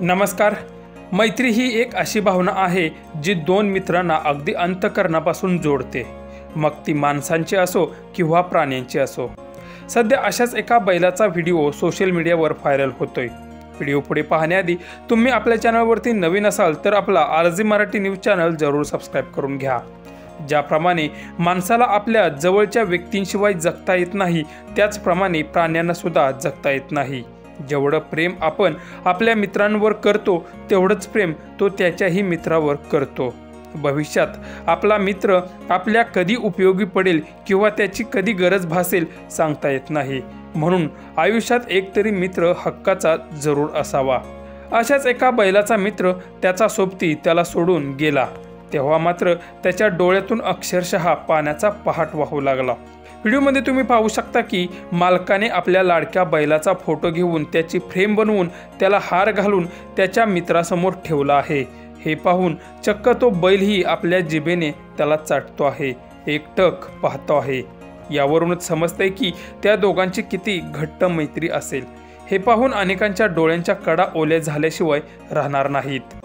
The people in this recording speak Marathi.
नमस्कार। मैत्री ही एक अशी भावना आहे जी दोन मित्रांना अगदी अंतःकरणापासून जोडते, मग ती माणसांची असो किंवा प्राण्यांची असो। सध्या अशाच एका बैलाचा व्हिडिओ सोशल मीडियावर व्हायरल होतोय। व्हिडिओ पुढे पाहण्याआधी तुम्ही आपल्या चॅनलवरती नवीन असाल तर आपला आरजी मराठी न्यूज चॅनल जरूर सबस्क्राइब करून घ्या। ज्याप्रमाणे माणसाला आपल्या जवळच्या व्यक्तींशिवाय जगता येत नाही, त्याचप्रमाणे प्राण्यांना सुद्धा जगता येत नाही। जेवढं प्रेम आपण आपल्या मित्रांवर करतो तेवढंच प्रेम तो त्याच्याही मित्रावर करतो। भविष्यात आपला मित्र आपल्या कधी उपयोगी पडेल किंवा त्याची कधी गरज भासेल सांगता येत नाही, म्हणून आयुष्यात एकतरी मित्र हक्काचा जरूर असावा। अशाच एका बैलाचा मित्र त्याचा सोबती त्याला सोडून गेला, तेव्हा मात्र त्याच्या डोळ्यातून अक्षरशः पाण्याचा पहाट वाहू लागला। व्हिडिओमध्ये तुम्ही पाहू शकता की मालकाने आपल्या लाडक्या बैलाचा फोटो घेऊन त्याची फ्रेम बनवून त्याला हार घालून त्याच्या मित्रासमोर ठेवला आहे। हे पाहून चक्क तो बैलही आपल्या जिभेने त्याला चाटतो आहे, एकटक पाहतो आहे। यावरूनच समजतंय की त्या दोघांची किती घट्ट मैत्री असेल। हे पाहून अनेकांच्या डोळ्यांच्या कडा ओल्या झाल्याशिवाय राहणार नाहीत।